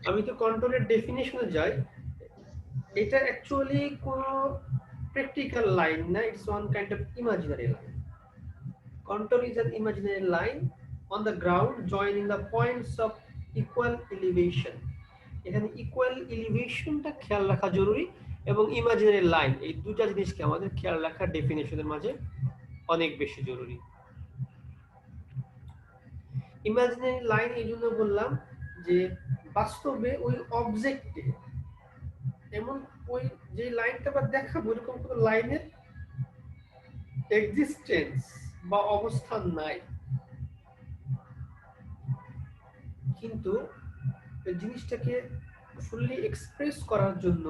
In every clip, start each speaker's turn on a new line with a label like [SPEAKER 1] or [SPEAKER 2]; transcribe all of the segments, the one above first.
[SPEAKER 1] আমি তো কন্ট্রোলের ডেফিনেশনে যাই। এটা অ্যাকচুয়ালি কোনো প্র্যাকটিক্যাল লাইন না, it's one kind of imaginary line. Contour is an imaginary line on the ground joining the points of equal elevation. এখানে ইকুয়াল এলিভেশনটা খেয়াল রাখা জরুরি এবং ইমাজিনারি লাইন, এই দুটা জিনিসকে আমাদের খেয়াল রাখা ডেফিনেশনের মাঝে অনেক বেশি জরুরি। ইমাজিনারি লাইন এই জন্য বললাম যে বাস্তবে ওই অবজেক্টে এমন ওই যে লাইনটা আমরা দেখাবো এরকম কোনো লাইনের এক্সিস্টেন্স বা অবস্থান নাই, কিন্তু এই জিনিসটাকে ফুললি এক্সপ্রেস করার জন্য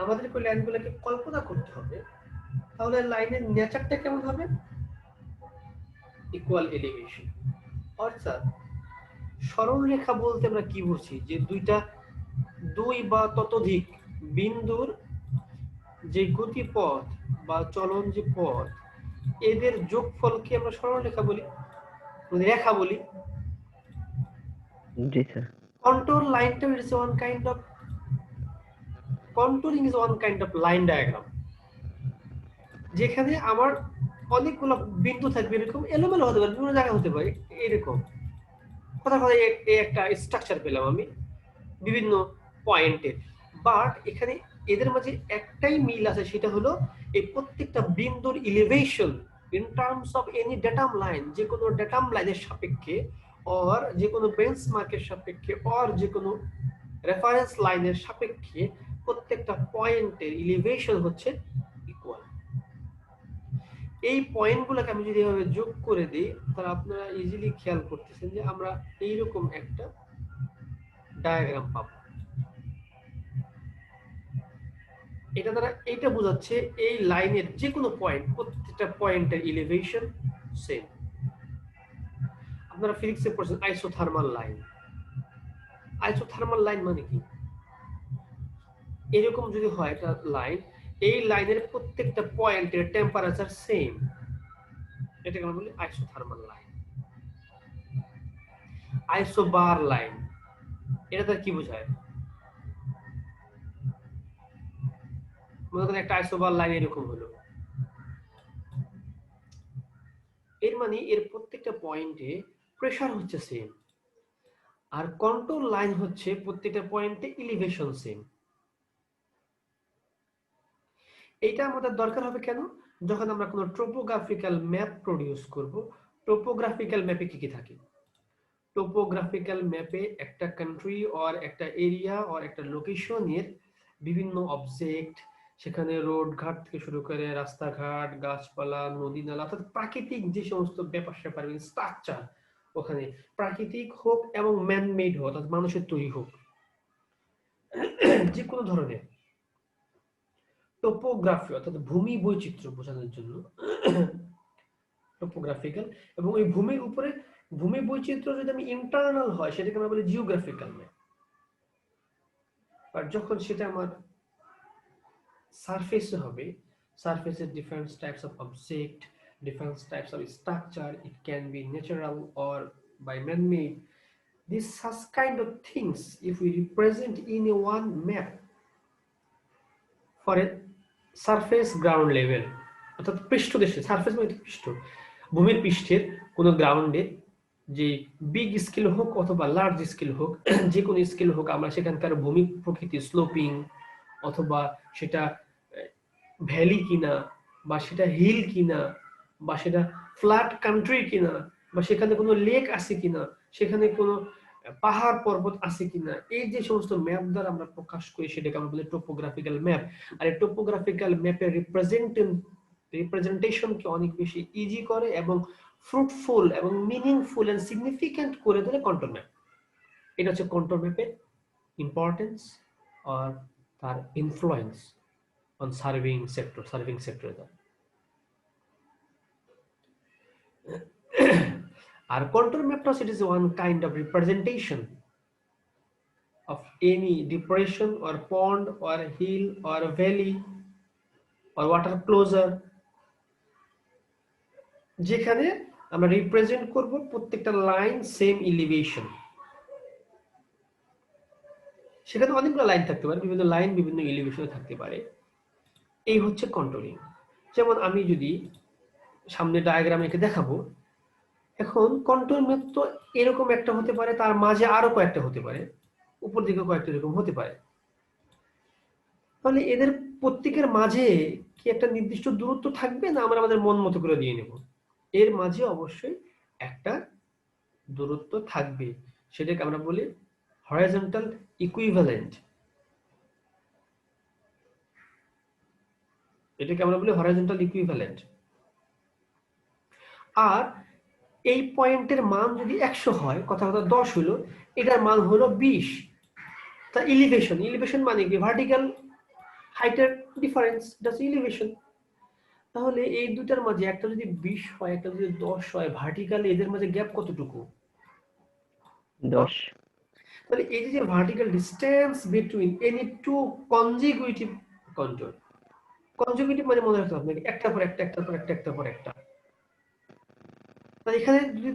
[SPEAKER 1] আমাদেরকে ওই লাইনগুলোকে কল্পনা করতে হবে। তাহলে লাইনের নেচারটা কেমন হবে? Equal elevation. অর্থাৎ সরল রেখা বলতে আমরা কি বুঝি? যে দুই বা ততোধিক বিন্দুর যে গতিপথ বা চলন যে পথ, এদের যোগফলকে আমরা সরল রেখা বলি, রেখা বলি।
[SPEAKER 2] জি স্যার।
[SPEAKER 1] কন্ট্রোল লাইনটা is one kind of controlling is one kind of line diagram, যেখানে আমার অনেকগুলো বিন্দু থাকবে, এরকম এলোমেলো হতে পারে, বিভিন্ন জায়গা হতে পারে, এরকম কথা একটা স্ট্রাকচার পেলাম আমি বিভিন্ন পয়েন্টে। বাট এখানে এদের মাঝে একটাই মিল আছে, সেটা হলো এই প্রত্যেকটা বিন্দুর elevation in terms of any datum line, যে কোনো ডেটাম লাইনের সাপেক্ষে অর যে কোনো বেঞ্চমার্কের সাপেক্ষে অর যে কোনো রেফারেন্স লাইনের সাপেক্ষে প্রত্যেকটা পয়েন্টের ইলিভেশন হচ্ছে ইকুয়াল। এই পয়েন্টগুলোকে আমি যদি এভাবে যোগ করে দিই, তাহলে আপনারা ইজিলি খেয়াল করতেছেন যে আমরা এইরকম একটা ডায়াগ্রাম পাবো। এটা দ্বারা এটা বোঝাচ্ছে এই লাইনের যে কোনো পয়েন্ট, প্রত্যেকটা পয়েন্টের এলিভেশন সেম। আপনারা ফিজিক্সে পড়ছেন আইসোথার্মাল লাইন। আইসোথার্মাল লাইন মানে কি? এরকম যদি হয় একটা লাইন, এই লাইনের প্রত্যেকটা পয়েন্টের টেম্পারেচার সেম, এটাকে আমরা বলি আইসোথার্মাল লাইন। আইসোবার লাইন, এটা তার কি বোঝায়? মনে করেন একটা আইসোবার লাইন এরকম হলো, এর মানে এর প্রত্যেকটা পয়েন্টে প্রেসার হচ্ছে সেম, আর কন্ট্রোল লাইন হচ্ছে প্রত্যেকটা পয়েন্টে এলিভেশন সেম। এইটা আমাদের দরকার হবে কেন? যখন আমরা কোনো টোপোগ্রাফিক্যাল ম্যাপ প্রডিউস করব। টোপোগ্রাফিক্যাল ম্যাপে কি কি থাকে? টোপোগ্রাফিক্যাল ম্যাপে একটা কান্ট্রি অর একটা এরিয়া অর একটা লোকেশনের বিভিন্ন অবজেক্ট, সেখানে রোড ঘাট থেকে শুরু করে রাস্তাঘাট, গাছপালা, নদী নালা, অর্থাৎ প্রাকৃতিক যে সমস্ত ব্যাপার স্যাপার স্ট্রাকচার, ওখানে প্রাকৃতিক হোক এবং ম্যান মেড হোক, অর্থাৎ মানুষের তৈরি হোক, যে কোনো ধরনের টোপোগ্রাফি অর্থাৎ ভূমি বৈচিত্র্য বোঝানোর জন্য টোপোগ্রাফিক্যাল। এবং ওই ভূমির উপরে ভূমি বৈচিত্র্য যদি আমি ইন্টারনাল হয়, সেটাকে আমরা বলি জিওগ্রাফিক্যাল ম্যাপ। আর যখন সেটা আমার সারফেসে হবে, সারফেসের different types of object, different types of structure, it can be natural or by man made. This such kind of things, if we represent in a one map for a surface ground level, অর্থাৎ পৃষ্ঠদেশে, surface মানে পৃষ্ঠ, ভূমির পৃষ্ঠের কোনো গ্রাউন্ডে যে big scale হোক অথবা লার্জ স্কেল হোক, যে কোনো স্কেল হোক, আমরা সেখানকার ভূমি প্রকৃতি স্লোপিং, অথবা সেটা ভ্যালি কিনা, বা সেটা হিল কিনা, বা সেটা ফ্ল্যাট কান্ট্রি কিনা, বা সেখানে কোনো লেক আছে কিনা, সেখানে কোনো পাহাড় পর্বত আছে কিনা, এই যে সমস্ত ম্যাপ দ্বারা আমরা প্রকাশ করি, সেটাকে আমরা বলি টোপোগ্রাফিক্যাল ম্যাপ। আর এই টোপোগ্রাফিক্যাল ম্যাপের রিপ্রেজেন্টেশনকে অনেক বেশি ইজি করে এবং ফ্রুটফুল এবং মিনিংফুল এন্ড সিগনিফিক্যান্ট করে তোলে কন্ট্রোল ম্যাপ। এটা হচ্ছে কন্ট্রোল ম্যাপের ইম্পর্টেন্স আর তার ইনফ্লুয়েন্স অন সার্ভিং সেক্টর। আর কন্ট্রোল ম্যাপটা it is one kind of representation of any depression or pond or hill or valley or water closure, যেখানে আমরা রিপ্রেজেন্ট করব প্রত্যেকটা লাইন সেম এলিভেশন, সেখানে অনেকগুলো লাইন থাকতে পারে, বিভিন্ন লাইন বিভিন্ন এলিভেশনে থাকতে পারে। এই হচ্ছে কন্ট্রোলিং। যেমন আমি যদি সামনে ডায়াগ্রাম এঁকে দেখাবো, এখন কন্ট্রোল ম্যাপ তো এরকম একটা হতে পারে, তার মাঝে আরো কয়েকটা হতে পারে, উপর দিকে কয়েকটা এরকম হতে পারে। তাহলে এদের প্রত্যেকের মাঝে কি একটা নির্দিষ্ট দূরত্ব থাকবে, না আমরা আমাদের মন মতো করে দিয়ে নেব? এর মাঝে অবশ্যই একটা দূরত্ব থাকবে, সেটাকে আমরা বলি হরাইজন্টাল ইকুইভ্যালেন্ট। এটাকে আমরা বলি হরাইজন্টাল ইকুইভ্যালেন্ট। আর এই পয়েন্টের মান যদি 100 হয়, কথা 10 হলো, এটার মান হলো 20। তা এলিভেশন মানে কি? ভার্টিক্যাল হাইটের ডিফারেন্স, এটা হচ্ছে এলিভেশন। তাহলে এই দুটার মাঝে একটা যদি 20 হয়, একটা যদি 10 হয়, ভার্টিক্যালি এদের মাঝে গ্যাপ কতটুকু?
[SPEAKER 2] 10।
[SPEAKER 1] তাহলে এই যে vertical distance between any two consecutive control, consecutive মানে মনে রাখতে হবে আপনাকে, একটার পর একটা, একটার পর একটা, একটার পর একটা। তাহলে এখানে যদি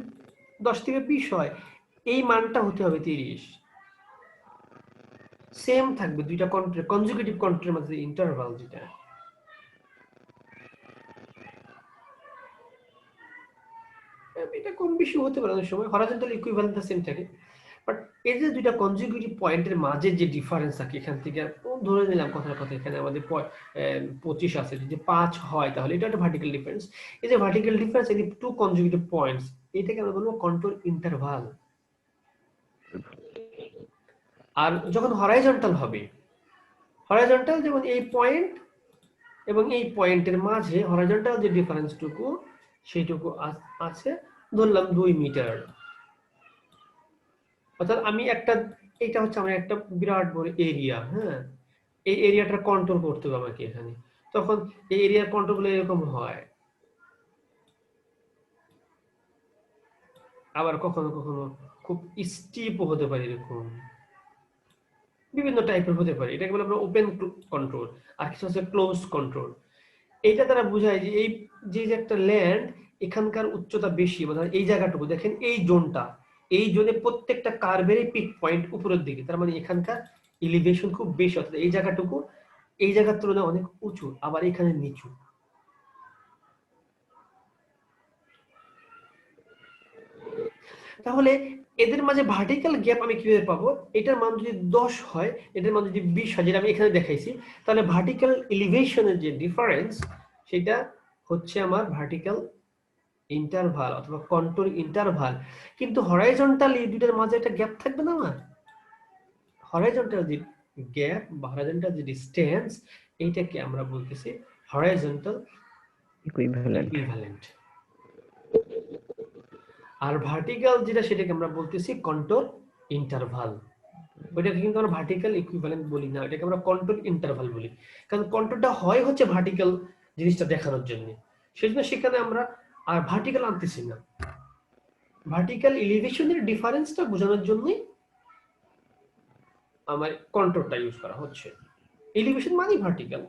[SPEAKER 1] 10 থেকে 20 হয়, এই মানটা হতে হবে 30। সেম থাকবে দুইটা কন্ট্রোল, কনজিকিউটিভ কন্ট্রোলের মধ্যে ইন্টারভাল যেটা। এটা কম বেশি হতে পারে অনেক সময়, হরাইজন্টাল ইকুইভ্যালেন্ট সেম থাকে। বাট এই যে দুইটা কনজিকিউটিভ পয়েন্টের মাঝে যে ডিফারেন্স থাকে, এখান থেকে ধরে নিলাম কথার কথা এখানে আমাদের 25 আছে, যদি 5 হয় তাহলে এটা একটা ভার্টিক্যাল ডিফারেন্স। এই যে ভার্টিক্যাল ডিফারেন্স এই টু কনজিকিউটিভ পয়েন্টস, এটাকে আমরা বলবো কন্ট্রোল ইন্টারভাল। আর যখন হরাইজন্টাল হবে, হরাইজন্টাল যেমন এই পয়েন্ট এবং এই পয়েন্টের মাঝে হরাইজন্টাল যে ডিফারেন্সটুকু সেইটুকু আছে, ধরলাম 2 মিটার। অর্থাৎ আমি একটা, এটা হচ্ছে আমার একটা বিরাট বড় এরিয়া, হ্যাঁ, এই এরিয়াটা কন্ট্রোল করতে হবে আমাকে এখানে। তখন এই এরিয়ার কন্ট্রোল গুলো এরকম হয়, আবার কখনো কখনো খুব স্টিপও হতে পারে, এরকম বিভিন্ন টাইপের হতে পারে। এটাকে বলে আমরা ওপেন কন্ট্রোল, আর কিছু হচ্ছে ক্লোজ কন্ট্রোল। এইটা তারা বোঝায় যে এই যে একটা ল্যান্ড, এখানকার উচ্চতা বেশি, মানে এই জায়গাটুকু দেখেন, এই জোনটা, এই জোনে প্রত্যেকটা কার্ভেরই পিক পয়েন্ট উপরের দিকে, তার মানে এখানকার এলিভেশন খুব বেশি, অর্থাৎ এই জায়গাটুকু এই জায়গার তুলনায় অনেক উঁচু, আবার এখানে নিচু। তাহলে এদের মাঝে ভার্টিক্যাল গ্যাপ আমি কিভাবে পাবো? এটার মান যদি 10 হয়, এটার মান যদি 20 হয়, যেটা আমি এখানে দেখাইছি, তাহলে ভার্টিক্যাল এলিভেশনের যে ডিফারেন্স, সেটা হচ্ছে আমার ভার্টিক্যাল ইন্টারভাল অথবা কন্ট্রোল ইন্টারভাল। কিন্তু হরাইজন্টালি দুইটার মাঝে একটা গ্যাপ থাকবে না আমার? হরাইজন্টাল যে গ্যাপ বা হরাইজন্টাল যে ডিসটেন্স, এইটাকে আমরা বলতেছি হরাইজন্টাল ইকুইভ্যালেন্ট। আর ভার্টিক্যাল যেটা, সেটাকে আমরা বলতেছি কন্ট্রোল ইন্টারভাল। ওইটাকে কিন্তু আমরা ভার্টিক্যাল ইকুইভ্যালেন্ট বলি না, এটাকে আমরা কন্ট্রোল ইন্টারভাল বলি। কারণ কন্ট্রোলটা হয় হচ্ছে ভার্টিক্যাল জিনিসটা দেখানোর জন্য, সেজন্য সেখানে আমরা আর ভার্টিক্যাল আনতেছি না, ভার্টিক্যাল এলিভেশনের ডিফারেন্সটা বোঝানোর জন্যই আমার কন্ট্রোলটা ইউজ করা হচ্ছে। এলিভেশন মানে ভার্টিক্যাল,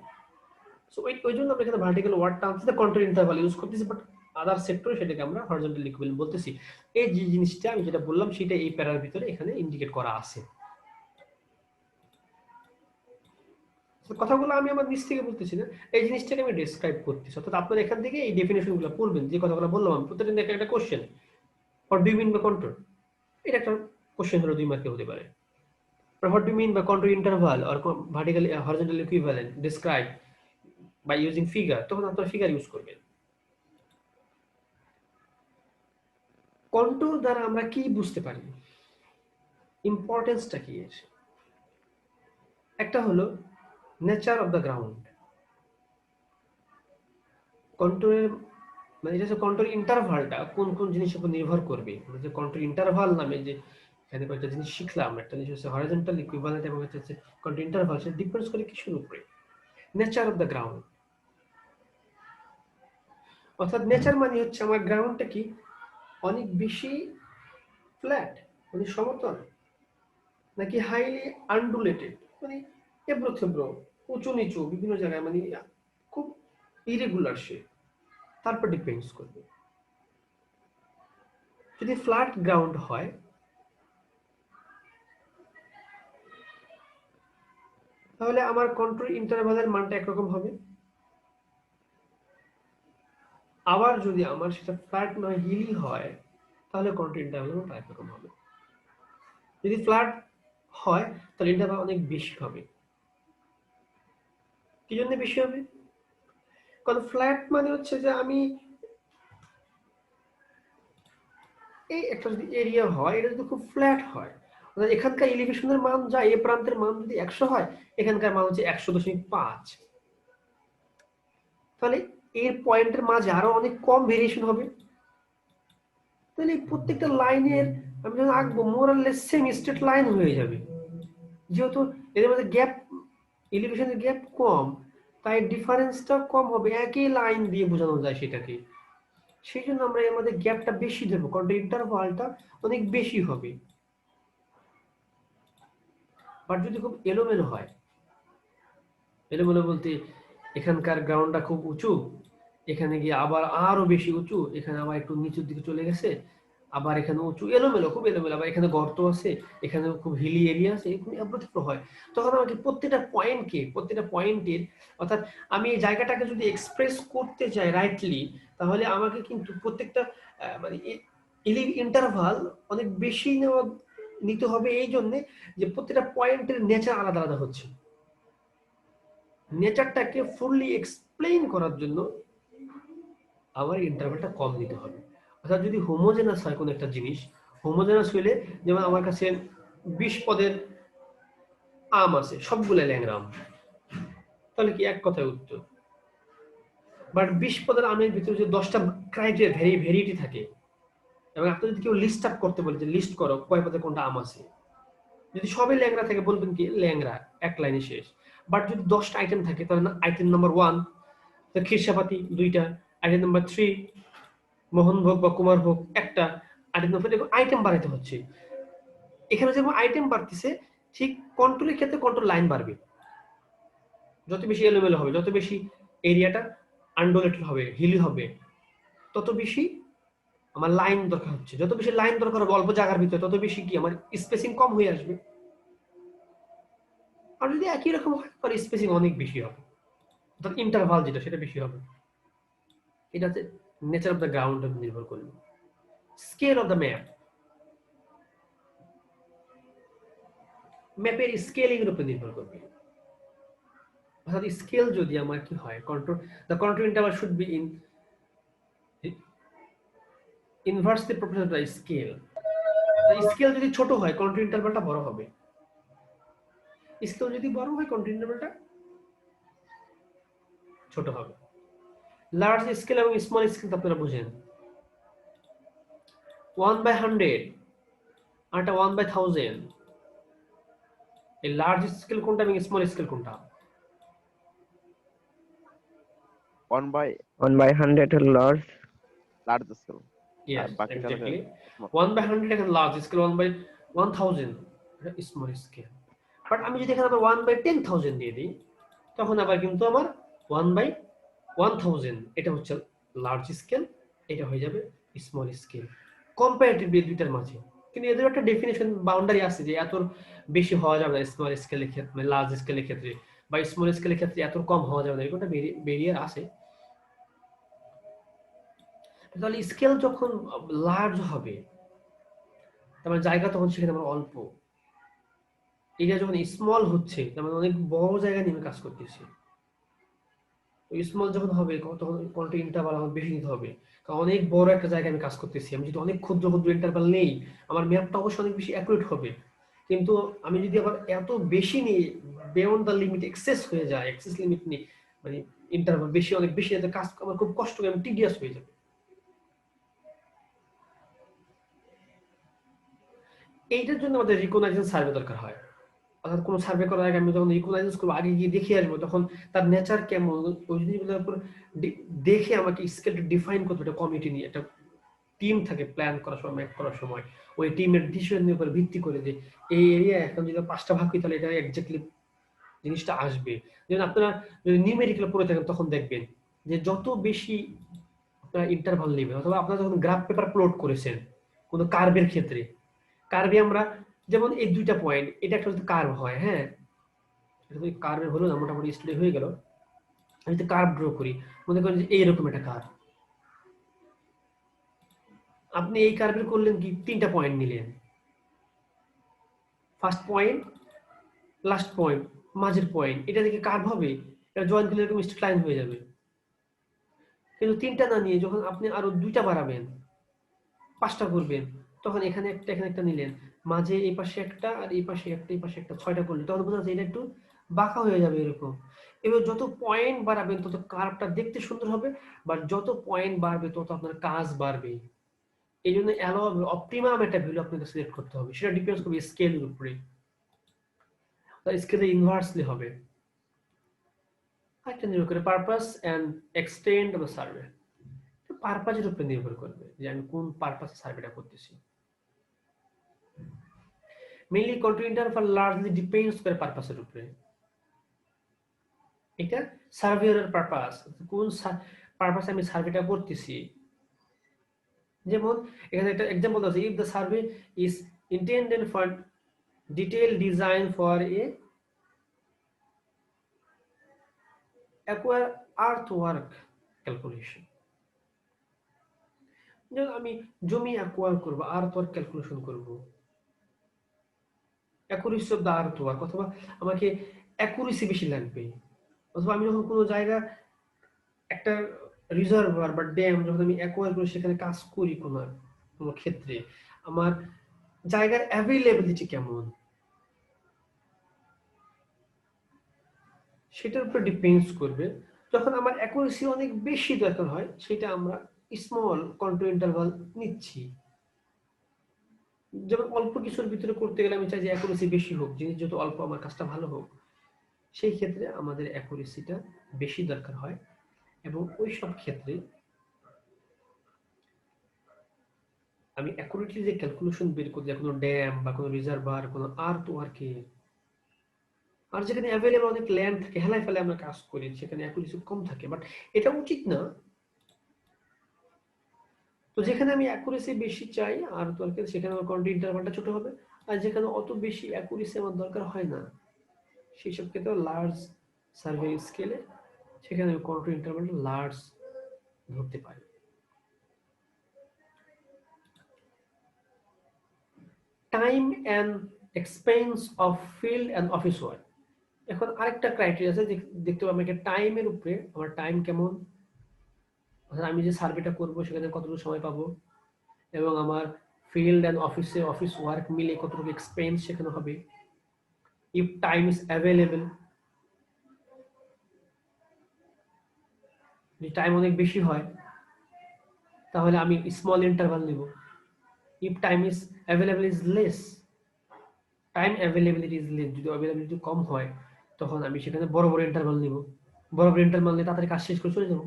[SPEAKER 1] সো ওই জন্য আমরা এখানে ভার্টিক্যাল ওয়ার্ডটা আনছি, কন্ট্রোল ইন্টারভাল ইউজ করতেছি। বাট আদার সেক্টরে সেটাকে আমরা হরিজন্টাল ইকুইভ্যালেন্ট বলতেছি। এই যে জিনিসটা আমি যেটা বললাম, সেটা এই প্যারার ভিতরে এখানে ইন্ডিকেট করা আছে। কথাগুলো আমি আমার নিজ থেকে বলতেছি না, এই জিনিসটাকে আমি ডেসক্রাইব করতেছি। অর্থাৎ আপনারা এখান থেকে এই ডেফিনেশনগুলো পড়বেন, যে কথাগুলো বললাম আমি, প্রত্যেকটা দেখে একটা question, what do you mean by control, এটা একটা কোশ্চেন হলো 2 মার্কে হতে পারে। What do you mean by contour interval or vertical horizontal equivalent? Describe by using figure. তখন আপনারা ফিগার ইউজ করবেন। কন্ট্রোল দ্বারা আমরা কি বুঝতে পারি, ইম্পর্টেন্সটা কি এর? একটা হলো নেচার অফ দ্য গ্রাউন্ড। কন্ট্রোলের মানে এটা হচ্ছে কন্ট্রোল ইন্টারভালটা কোন কোন জিনিসের উপর নির্ভর করবে। যে কন্ট্রোল ইন্টারভাল নামে যে এখানে কয়েকটা জিনিস শিখলাম, একটা জিনিস হচ্ছে হরিজন্টাল ইকুইভ্যালেন্ট এবং একটা হচ্ছে কন্ট্রোল ইন্টারভাল, সেটা ডিপেন্ডস করে কিসের উপরে? Nature of the ground. অর্থাৎ নেচার মানে হচ্ছে আমার গ্রাউন্ডটা কি অনেক বেশি ফ্ল্যাট মানে সমতল, নাকি হাইলি আন্ডুলেটেড মানে এবড়ো থেবড়ো, উঁচু নিচু বিভিন্ন জায়গায়, মানে খুব ইরেগুলার সে, তারপর ডিপেন্ডস করবে। যদি ফ্ল্যাট গ্রাউন্ড হয়, তাহলে আমার কন্ট্রোল ইন্টারভালের মানটা একরকম হবে। আবার যদি আমার সেটা ফ্ল্যাট নয় হিলি হয় তাহলে কন্ট্রোল ইন্টারভালের মানটা একরকম হবে। যদি ফ্ল্যাট হয় তাহলে ইন্টারভাল অনেক বেশি হবে। কি জন্য বেশি হবে? কারণ ফ্ল্যাট মানে হচ্ছে যে আমি এই একটা যদি এরিয়া হয় এটা যদি খুব ফ্ল্যাট হয়, অর্থাৎ এখানকার এলিভেশনের মান যা এ প্রান্তের মান যদি 100 হয় এখানকার মান হচ্ছে 100.5, তাহলে এর পয়েন্টের মাঝে আরো অনেক কম ভেরিয়েশন হবে। তাহলে এই প্রত্যেকটা লাইনের আমি যখন আঁকবো মোরাললেস সেম স্ট্রেট লাইন হয়ে যাবে, যেহেতু এদের মধ্যে গ্যাপ, এলিভেশনের গ্যাপ কম, তাই ডিফারেন্সটা কম হবে, একই লাইন দিয়ে বোঝানো যায় সেটাকে। সেই জন্য আমরা এর মধ্যে গ্যাপটা বেশি দেবো, কারণ ইন্টারভালটা অনেক বেশি হবে। বাট যদি খুব এলোমেলো হয়, এলোমেলো বলতে এখানকার গ্রাউন্ডটা খুব উঁচু, এখানে গিয়ে আবার আরো বেশি উঁচু, এখানে আবার একটু নিচুর দিকে চলে গেছে, আবার এখানে উঁচু, এলোমেলো, খুব এলোমেলো, আবার এখানে গর্ত আছে, এখানে খুব হিলি এরিয়া আছে, এরকম অব্যতিত হয়। তখন আমাকে প্রত্যেকটা পয়েন্টের, অর্থাৎ আমি এই জায়গাটাকে যদি এক্সপ্রেস করতে চাই রাইটলি, তাহলে আমাকে কিন্তু প্রত্যেকটা মানে ইন্টারভাল অনেক বেশি নিতে হবে, এই জন্যে যে প্রত্যেকটা পয়েন্টের নেচার আলাদা আলাদা হচ্ছে। নেচারটাকে ফুললি এক্সপ্লেইন করার জন্য আমার ইন্টারভ্যালটা কম দিতে হবে। অর্থাৎ যদি হোমোজেনাস হয় কোনো একটা জিনিস, হোমোজেনাস হইলে যেমন আমার কাছে 20 পদের আম আছে, সবগুলো ল্যাংড়া আম, তাহলে কি এক কথায় উত্তর। বাট 20 পদের আমের ভিতরে যে 10টা ক্রাইটেরিয়া ভেরিয়েটি থাকে, এবং আপনি যদি কেউ লিস্ট আপ করতে বলে যে লিস্ট করো কয় পদে কোনটা আম আছে, যদি সবই ল্যাংড়া থাকে বলবেন কি ল্যাংড়া, এক লাইনে শেষ। বাট যদি 10টা আইটেম থাকে তাহলে আইটেম নাম্বার 1 খিরসাপাতি 2টা, আইটেম নাম্বার 3 মোহনভোগ বা কুমারভোগ একটা, আইটেম নাম্বার আইটেম বাড়াইতে হচ্ছে। এখানে যেমন আইটেম বাড়তেছে, ঠিক কন্ট্রোলের ক্ষেত্রে কন্ট্রোল লাইন বাড়বে। যত বেশি এলোমেলো হবে, যত বেশি এরিয়াটা আনডোলেটেড হবে, হিলি হবে, তত বেশি আমার লাইন দরকার হচ্ছে। যত বেশি লাইন দরকার হবে অল্প জায়গার ভিতরে, তত বেশি কি আমার স্পেসিং কম হয়ে আসবে। আর যদি একই রকম হয় তাহলে স্পেসিং অনেক বেশি হবে, অর্থাৎ ইন্টারভাল যেটা সেটা বেশি হবে। এটা হচ্ছে নেচার অফ দ্য গ্রাউন্ড নির্ভর করবে। স্কেল অফ দ্য ম্যাপের স্কেলিং এর উপর নির্ভর করবে। অর্থাৎ স্কেল যদি আমার কি হয়, control interval should be inversely proportional to the scale. Scale যদি ছোট হয় কন্ট্রোল ইন্টারভালটা বড় হবে, স্কেল যদি বড় হয় কন্ট্রোল ইন্টারভালটা ছোট হবে। লার্জ স্কেল এবং স্মল স্কেল আপনারা বুঝেন, 1/100 আর 1/1000, এই লার্জ স্কেল কোনটা এবং স্মল স্কেল কোনটা?
[SPEAKER 2] 1/100 হলো
[SPEAKER 3] লার্জ স্কেল,
[SPEAKER 1] Yes,
[SPEAKER 3] বাকিটা হলো
[SPEAKER 1] exactly.
[SPEAKER 3] small।
[SPEAKER 1] 1/100 এখানে লার্জ স্কেল, 1/1000 এটা স্মল স্কেল। বাট আমি যদি এখানে আবার 1/10,000 দিয়ে দিই, তখন আবার কিন্তু আমার 1/1000 এটা হচ্ছে লার্জ স্কেল, এটা হয়ে যাবে স্মল স্কেল। কম্পারেটিভলি দুইটার মাঝে কিন্তু এদের একটা ডেফিনেশন বাউন্ডারি আছে যে এত বেশি হওয়া যাবে না স্মল স্কেলের ক্ষেত্রে, মানে লার্জ স্কেলের ক্ষেত্রে, বা স্মল স্কেলের ক্ষেত্রে এত কম হওয়া যাবে না, এরকম একটা ব্যারিয়ার আছে। তাহলে স্কেল যখন লার্জ হবে তার মানে জায়গা তখন সেখানে আমার অল্প, এটা যখন স্মল হচ্ছে তার মানে অনেক বড় জায়গা নিয়ে আমি কাজ করতেছি। স্মল যখন হবে তখন কোনটা ইন্টারভাল আমার বেশি নিতে হবে, কারণ অনেক বড় একটা জায়গায় আমি কাজ করতেছি। আমি যদি অনেক ক্ষুদ্র ক্ষুদ্র ইন্টারভাল নেই আমার ম্যাপটা অবশ্যই অনেক বেশি অ্যাকুরেট হবে। কিন্তু আমি যদি আবার এত বেশি নিই, বিয়ন্ড দ্য লিমিট, এক্সেস হয়ে যায়, এক্সেস লিমিট নিই, মানে ইন্টারভাল বেশি, অনেক বেশি, এতে কাজ আমার খুব কষ্ট হবে, আমি টিডিয়াস হয়ে যাবে। এইটার জন্য আমাদের রিকগনাইজেশন সার্ভে দরকার হয়। অর্থাৎ কোনো সার্ভে করার আগে আমি যখন রিকগনাইজ করবো, আগে গিয়ে দেখে আসবো তখন তার নেচার কেমন, ওই জিনিসগুলোর উপর দেখে আমাকে স্কেলটা ডিফাইন করতে হবে। একটা কমিটি নিয়ে একটা টিম থাকে প্ল্যান করার সময়, ম্যাপ করার সময়, ওই টিমের ডিসিশনের উপর ভিত্তি করে যে এই এরিয়া এখন যদি 5টা ভাগ হয় তাহলে এটা এক্স্যাক্টলি জিনিসটা আসবে। যেমন আপনারা যদি নিউমেরিক্যাল পড়ে থাকেন তখন দেখবেন যে যত বেশি আপনারা ইন্টারভাল নেবেন, অথবা আপনারা যখন গ্রাফ পেপার প্লট করেছেন কোনো কার্ভের ক্ষেত্রে, কার্ভে আমরা যেমন এই দুইটা পয়েন্ট, এটা একটা যদি কার্ভ হয়, হ্যাঁ কার্ভের হলো না, মোটামুটি স্টাডি হয়ে গেল। আমি তো কার্ভ ড্র করি, মনে করেন যে এইরকম একটা কার্ভ। আপনি এই কার্ভের করলেন কি, 3টা পয়েন্ট নিলেন, ফার্স্ট পয়েন্ট, লাস্ট পয়েন্ট, মাঝের পয়েন্ট, এটা থেকে কার্ভ হবে, এটা জয়েন করলে এরকম স্ট্রেট লাইন হয়ে যাবে। কিন্তু 3টা না নিয়ে যখন আপনি আরো 2টা বাড়াবেন, 5টা করবেন, তখন এখানে একটা নিলেন, মাঝে এই পাশে একটা আর এই পাশে একটা, এই পাশে একটা, 6টা করলে তখন বোঝা যায় এটা একটু বাঁকা হয়ে যাবে এরকম। এবার যত পয়েন্ট বাড়াবেন তত কার্ভটা দেখতে সুন্দর হবে, বা যত পয়েন্ট বাড়বে তত আপনার কাজ বাড়বে। এই জন্য অপটিমাম একটা ভ্যালু আপনাকে সিলেক্ট করতে হবে, সেটা ডিপেন্ডস করবে স্কেলের উপরে, স্কেলে ইনভার্সলি হবে। একটা নির্ভর করে purpose and extend of the survey, পারপাসের উপরে নির্ভর করবে যে আমি কোন পারপাসে সার্ভেটা করতেছি। Mainly control interval largely depends করে পারপাসের উপরে। এটা সার্ভেয়ারের পারপাস, কোন পারপাসে আমি সার্ভেটা করতেছি। যেমন এখানে একটা एग्जांपल আছে, if the survey is intended for detail design for a acquire earthwork calculation. যেমন আমি জমি অ্যাকোয়ার করব, আর্থওয়ার্ক ক্যালকুলেশন করব, অ্যাকুরেসি অফ দ্য আর্থওয়ার্ক, অথবা আমাকে অ্যাকুরেসি বেশি লাগবে, অথবা আমি যখন কোনো জায়গা একটা রিজার্ভার বা ড্যাম যখন আমি অ্যাকোয়ার করে সেখানে কাজ করি কোনো কোনো ক্ষেত্রে, আমার জায়গার অ্যাভেইলেবিলিটি কেমন সেটার উপর ডিপেন্ডস করবে। যখন আমার অ্যাকুরেসি অনেক বেশি দরকার হয়, সেটা আমরা স্মল কন্ট্রোল ইন্টারভাল নিচ্ছি। যেমন অল্প কিছুর ভিতরে করতে গেলে আমি চাই যে অ্যাকুরেসি বেশি হোক, জিনিস যত অল্প আমার কাজটা ভালো হোক, সেই ক্ষেত্রে আমাদের অ্যাকুরেসিটা বেশি দরকার হয়। এবং ওই সব ক্ষেত্রে আমি অ্যাকুরেটলি যে ক্যালকুলেশন বের করি, কোনো ড্যাম বা কোনো রিজার্ভার, কোনো আর্থ ওয়ার্কে, আর যেখানে অ্যাভেলেবল অনেক ল্যান্ড থাকে, হেলায় ফেলে আমরা কাজ করি, সেখানে অ্যাকুরেসি কম থাকে, বাট এটা উচিত না। তো যেখানে আমি অ্যাকুরেসি বেশি চাই আর্থ ওয়ার্কে, সেখানে আমার কন্ট্রোল ইন্টারভালটা ছোট হবে। আর যেখানে অত বেশি অ্যাকুরেসি আমার দরকার হয় না, সেই সব ক্ষেত্রে লার্জ সার্ভে স্কেলে সেখানে আমি কন্ট্রোল ইন্টারভালটা লার্জ ধরতে পারি। Time and expense of field and office work. এখন আরেকটা ক্রাইটেরিয়া আছে, দেখতে পাবো আমাকে টাইমের উপরে, আমার টাইম কেমন, আমি যে সার্ভেটা করব সেখানে কতটুকু সময় পাবো, এবং আমার ফিল্ড অ্যান্ড অফিস ওয়ার্ক মিলে কতটুকু এক্সপেন্স সেখানে হবে। ইফ টাইম ইজ অ্যাভেলেবল, যদি টাইম অনেক বেশি হয় তাহলে আমি স্মল ইন্টারভাল নিব। If time is available is less, time availability is less, যদি অ্যাভেলেবিলিটি কম হয় তখন আমি সেখানে বড় বড় ইন্টারভাল নিব। বড় বড় ইন্টারভাল নিয়ে তাড়াতাড়ি কাজ শেষ করে চলে যাব।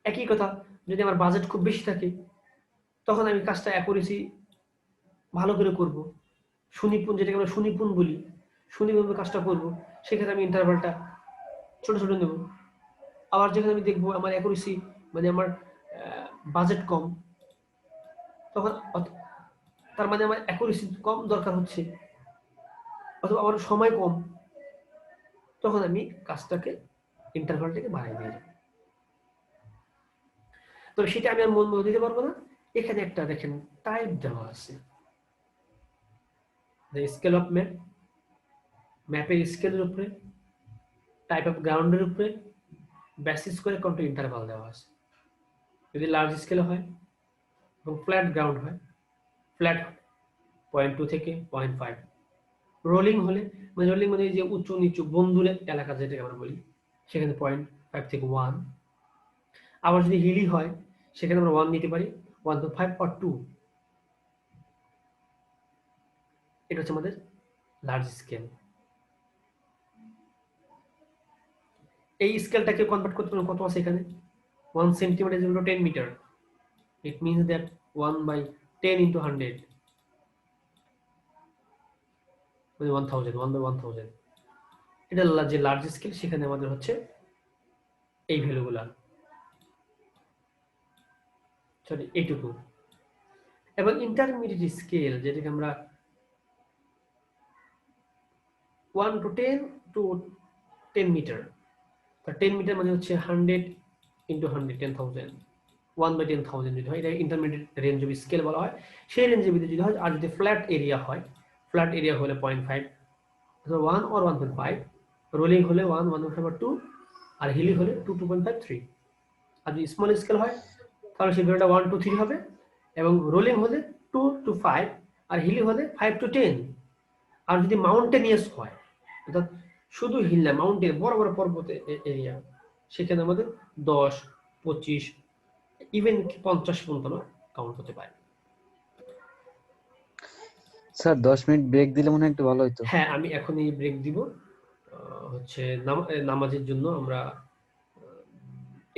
[SPEAKER 1] একই কথা, যদি আমার বাজেট খুব বেশি থাকে তখন আমি কাজটা অ্যাকুরেসি ভালো করে করব, সুনিপুণ, যেটাকে আমরা সুনিপুণ বলি, সুনিপুণভাবে কাজটা করব, সেক্ষেত্রে আমি ইন্টারভালটা ছোট ছোট নেব। আবার যেখানে আমি দেখবো আমার অ্যাকুরেসি, মানে আমার বাজেট কম, তখন তার মানে আমার অ্যাকুরেসি কম দরকার হচ্ছে, অথবা আমার সময় কম, তখন আমি কাজটাকে ইন্টারভালটাকে বাড়াই দিয়ে যাবো। তবে সেটা আমি আর মন মতো দিতে পারবো না। এখানে একটা দেখেন টাইপ দেওয়া আছে, স্কেল অফ ম্যাপ, ম্যাপের স্কেলের উপরে, টাইপ অফ গ্রাউন্ডের উপরে বেসিস করে কন্ট্রোল ইন্টারভাল দেওয়া আছে। যদি লার্জ স্কেলে হয় এবং ফ্ল্যাট গ্রাউন্ড হয়, ফ্ল্যাট 0.2 থেকে 0.5, রোলিং হলে, মানে রোলিং মানে যে উঁচু নিচু বন্ধুর এলাকা যেটাকে আমরা বলি, সেখানে 0.5 থেকে 1। আবার যদি হিলি হয় সেখানে আমরা 1 নিতে পারি, 1.5 or 2। এটা হচ্ছে আমাদের লার্জ স্কেল। এই স্কেলটাকে কনভার্ট করতে কত আছে এখানে, 1 centimetre is 10 metre. It means that 1/10 into 100 মানে 1000, 1/1000। এটা যে লার্জ স্কেল, সেখানে আমাদের হচ্ছে এই ভ্যালুগুলা, সরি এইটুকু। এবং ইন্টারমিডিয়েট স্কেল, যেটাকে আমরা 1 to 10 to 10 মিটার। 10 মিটার মানে হচ্ছে 100 into 100 10,000, 1/10,000 যদি হয়, এটা ইন্টারমিডিয়েট রেঞ্জ অফ স্কেল বলা হয়। সেই রেঞ্জের ভিতরে যদি হয়, আর যদি ফ্ল্যাট এরিয়া হয়, ফ্ল্যাট এরিয়া হলে 0.5, 1 or 1.5, রোলিং হলে 1, 1.5 or 2, আর হিলি হলে 2, 2.5, 3। আর যদি স্মল স্কেল হয় তাহলে সেই ভ্যালুটা 1 to 3 হবে, এবং রোলিং হলে 2 to 5, আর হিলি হলে 5 to 10। আর যদি মাউন্টেনিয়াস হয়, অর্থাৎ শুধু হিল না, মাউন্টেন বড় বড় পর্বত এরিয়া, সেখানে আমাদের 10, 25, ইভেন 50 পর্যন্ত কাউন্ট হতে পারে।
[SPEAKER 4] স্যার 10 মিনিট ব্রেক দিলে মনে হয় একটু ভালো হতো।
[SPEAKER 1] হ্যাঁ, আমি এখনই ব্রেক দিব। হচ্ছে নামাজের জন্য আমরা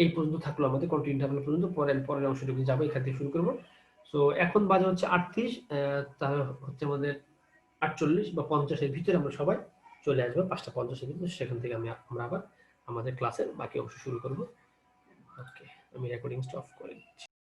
[SPEAKER 1] এই পর্যন্ত থাকলো, আমাদের কন্টিনিউ ইন্টারভাল পর্যন্ত। পরের অংশটুকু যাবো, এখান থেকে শুরু করবো। সো এখন বাজে হচ্ছে 38, তাহলে হচ্ছে আমাদের 48 বা 50 এর ভিতরে আমরা সবাই চলে আসবো, 5:50 এর ভিতরে। সেখান থেকে আমরা আবার আমাদের ক্লাসের বাকি অংশ শুরু করবো। ওকে, আমি রেকর্ডিংসটা অফ করে দিচ্ছি।